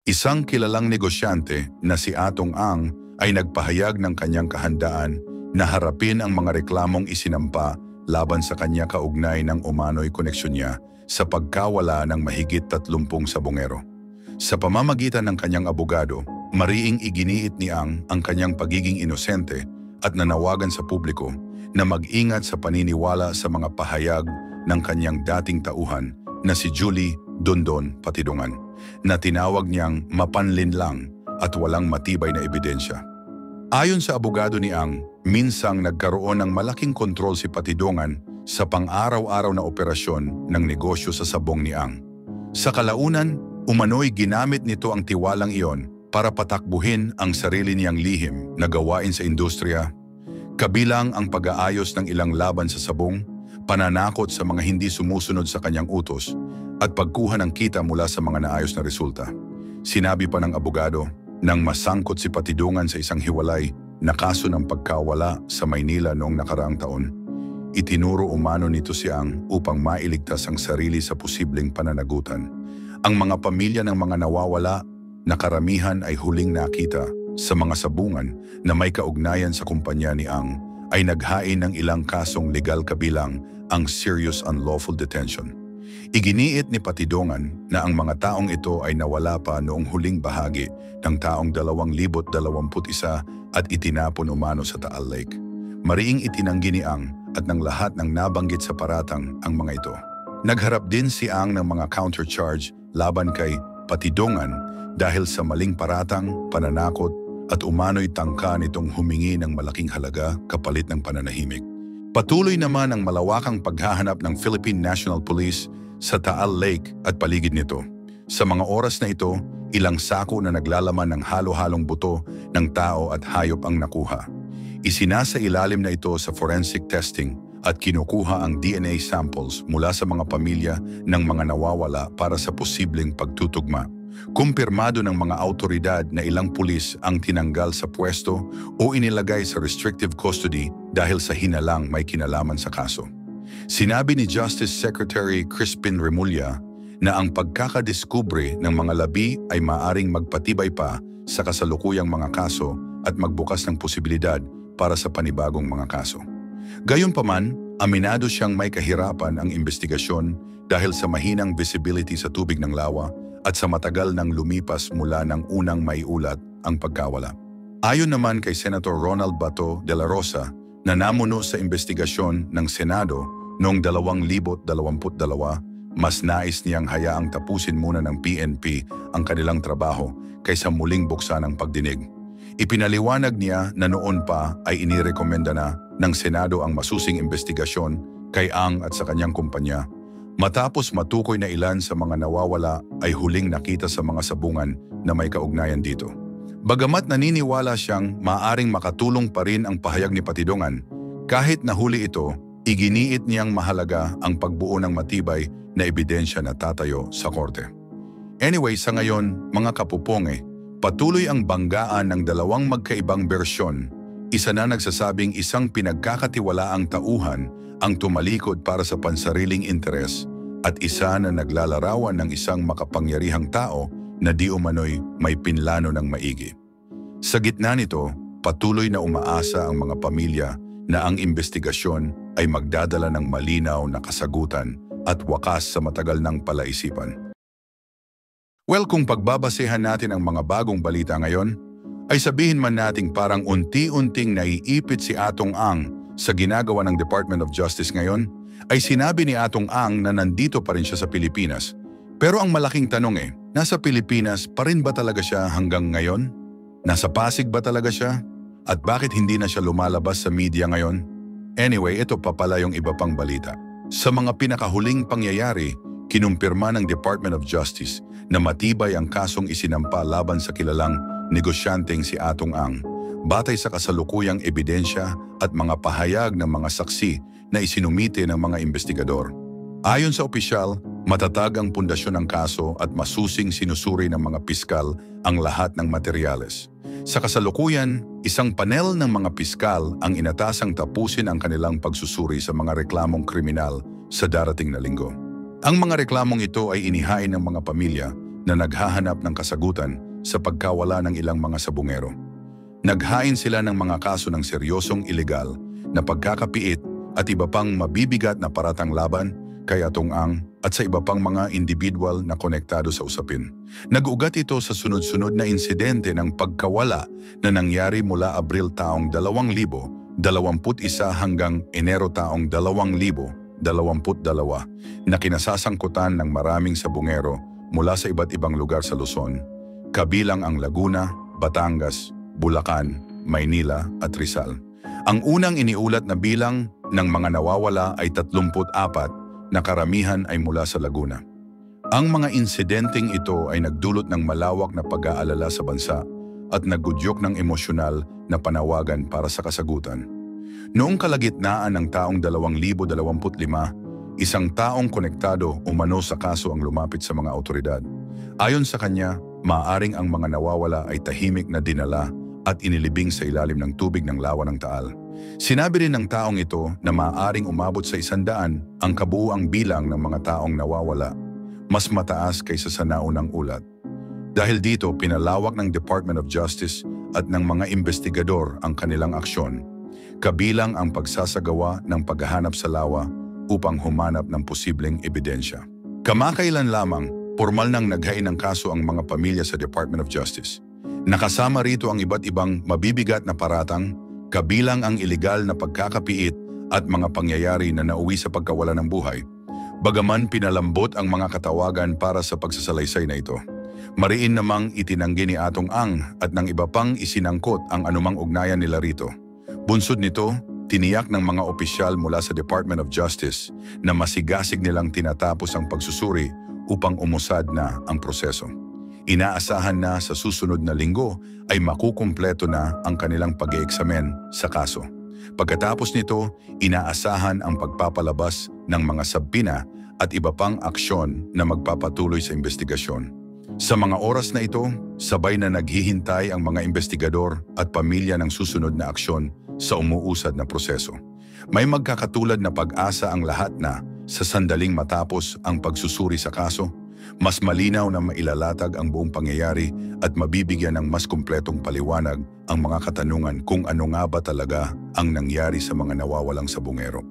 Isang kilalang negosyante na si Atong Ang ay nagpahayag ng kanyang kahandaan na harapin ang mga reklamong isinampa laban sa kanya kaugnay ng umano'y koneksyon niya sa pagkawala ng mahigit 30 sabongero. Sa pamamagitan ng kanyang abogado, mariing iginiit ni Ang kanyang pagiging inosente at nanawagan sa publiko na mag-ingat sa paniniwala sa mga pahayag ng kanyang dating tauhan na si Julie Dondon Patidongan, na tinawag niyang mapanlinlang at walang matibay na ebidensya. Ayon sa abogado ni Ang, minsang nagkaroon ng malaking kontrol si Patidongan sa pang-araw-araw na operasyon ng negosyo sa sabong ni Ang. Sa kalaunan, umano'y ginamit nito ang tiwalang iyon para patakbuhin ang sarili niyang lihim na gawain sa industriya, kabilang ang pag-aayos ng ilang laban sa sabong, pananakot sa mga hindi sumusunod sa kanyang utos, at pagkuha ng kita mula sa mga naayos na resulta. Sinabi pa ng abogado, nang masangkot si Patidongan sa isang hiwalay na kaso ng pagkawala sa Maynila noong nakaraang taon, itinuro umano nito si Ang upang mailigtas ang sarili sa posibleng pananagutan. Ang mga pamilya ng mga nawawala na karamihan ay huling nakita sa mga sabungan na may kaugnayan sa kumpanya ni Ang ay naghain ng ilang kasong legal kabilang ang serious unlawful detention. Iginiit ni Patidongan na ang mga taong ito ay nawala pa noong huling bahagi ng taong 2021 at itinapon umano sa Taal Lake. Mariing itinanggi ni Ang at ng lahat ng nabanggit sa paratang ang mga ito. Nagharap din si Ang ng mga countercharge laban kay Patidongan dahil sa maling paratang, pananakot at umano'y tangka nitong humingi ng malaking halaga kapalit ng pananahimik. Patuloy naman ang malawakang paghahanap ng Philippine National Police sa Taal Lake at paligid nito. Sa mga oras na ito, ilang sako na naglalaman ng halo-halong buto ng tao at hayop ang nakuha. Isinasa ilalim na ito sa forensic testing at kinukuha ang DNA samples mula sa mga pamilya ng mga nawawala para sa posibleng pagtutugma. Kumpirmado ng mga autoridad na ilang pulis ang tinanggal sa pwesto o inilagay sa restrictive custody dahil sa hinalang may kinalaman sa kaso. Sinabi ni Justice Secretary Crispin Remulla na ang pagkakadiskubre ng mga labi ay maaring magpatibay pa sa kasalukuyang mga kaso at magbukas ng posibilidad para sa panibagong mga kaso. Gayunpaman, aminado siyang may kahirapan ang investigasyon dahil sa mahinang visibility sa tubig ng lawa at sa matagal nang lumipas mula ng unang maiulat ang pagkawala. Ayon naman kay Senator Ronald Bato de la Rosa na namuno sa investigasyon ng Senado noong 2022, mas nais niyang hayaang tapusin muna ng PNP ang kanilang trabaho kaysa muling buksan ang pagdinig. Ipinaliwanag niya na noon pa ay inirekomenda na ng Senado ang masusing investigasyon kay Ang at sa kanyang kumpanya. Matapos matukoy na ilan sa mga nawawala ay huling nakita sa mga sabungan na may kaugnayan dito. Bagamat naniniwala siyang maaring makatulong pa rin ang pahayag ni Patidongan, kahit nahuli ito, iginiit niyang mahalaga ang pagbuo ng matibay na ebidensya na tatayo sa korte. Anyway, sa ngayon, mga kapuponge, patuloy ang banggaan ng dalawang magkaibang bersyon. Isa na nagsasabing isang pinagkakatiwalaang tauhan ang tumalikod para sa pansariling interes at isa na naglalarawan ng isang makapangyarihang tao na di umano'y may pinlano ng maigi. Sa gitna nito, patuloy na umaasa ang mga pamilya na ang investigasyon ay magdadala ng malinaw na kasagutan at wakas sa matagal ng palaisipan. Well, kung pagbabasehan natin ang mga bagong balita ngayon, ay sabihin man nating parang unti-unting naiipit si Atong Ang sa ginagawa ng Department of Justice ngayon, ay sinabi ni Atong Ang na nandito pa rin siya sa Pilipinas. Pero ang malaking tanong nasa Pilipinas pa rin ba talaga siya hanggang ngayon? Nasa Pasig ba talaga siya? At bakit hindi na siya lumalabas sa media ngayon? Anyway, ito pa pala yung iba pang balita. Sa mga pinakahuling pangyayari, kinumpirma ng Department of Justice na matibay ang kasong isinampa laban sa kilalang negosyanteng si Atong Ang, batay sa kasalukuyang ebidensya at mga pahayag ng mga saksi na isinumite ng mga investigador. Ayon sa opisyal, matatag ang pundasyon ng kaso at masusing sinusuri ng mga piskal ang lahat ng materyales. Sa kasalukuyan, isang panel ng mga piskal ang inatasang tapusin ang kanilang pagsusuri sa mga reklamong kriminal sa darating na linggo. Ang mga reklamong ito ay inihain ng mga pamilya na naghahanap ng kasagutan sa pagkawala ng ilang mga sabungero. Naghain sila ng mga kaso ng seryosong ilegal na pagkakapiit at iba pang mabibigat na paratang laban kay Atong Ang at sa iba pang mga individual na konektado sa usapin. Nag-ugat ito sa sunod-sunod na insidente ng pagkawala na nangyari mula Abril taong 2021 hanggang Enero taong 2022 na kinasasangkutan ng maraming sabungero mula sa iba't ibang lugar sa Luzon, kabilang ang Laguna, Batangas, Bulacan, Maynila at Rizal. Ang unang iniulat na bilang ng mga nawawala ay 34 na karamihan ay mula sa Laguna. Ang mga insidenteng ito ay nagdulot ng malawak na pag-aalala sa bansa at naggudyok ng emosyonal na panawagan para sa kasagutan. Noong kalagitnaan ng taong 2025, isang taong konektado umano sa kaso ang lumapit sa mga awtoridad. Ayon sa kanya, maaaring ang mga nawawala ay tahimik na dinala at inilibing sa ilalim ng tubig ng lawa ng Taal. Sinabi rin ng taong ito na maaaring umabot sa 100 ang kabuuang bilang ng mga taong nawawala, mas mataas kaysa sa naunang ulat. Dahil dito, pinalawak ng Department of Justice at ng mga investigador ang kanilang aksyon, kabilang ang pagsasagawa ng paghahanap sa lawa upang humanap ng posibleng ebidensya. Kamakailan lamang, formal nang naghain ng kaso ang mga pamilya sa Department of Justice. Nakasama rito ang iba't ibang mabibigat na paratang, kabilang ang ilegal na pagkakapiit at mga pangyayari na nauwi sa pagkawala ng buhay. Bagaman pinalambot ang mga katawagan para sa pagsasalaysay na ito, mariin namang itinanggi ni Atong Ang at ng iba pang isinangkot ang anumang ugnayan nila rito. Bunsod nito, tiniyak ng mga opisyal mula sa Department of Justice na masigasig nilang tinatapos ang pagsusuri upang umusad na ang proseso. Inaasahan na sa susunod na linggo ay makukumpleto na ang kanilang pag-eeksamen sa kaso. Pagkatapos nito, inaasahan ang pagpapalabas ng mga sabina at iba pang aksyon na magpapatuloy sa investigasyon. Sa mga oras na ito, sabay na naghihintay ang mga investigador at pamilya ng susunod na aksyon sa umuusad na proseso. May magkakatulad na pag-asa ang lahat na sa sandaling matapos ang pagsusuri sa kaso, mas malinaw na mailalatag ang buong pangyayari at mabibigyan ng mas kumpletong paliwanag ang mga katanungan kung ano nga ba talaga ang nangyari sa mga nawawalang sabungero.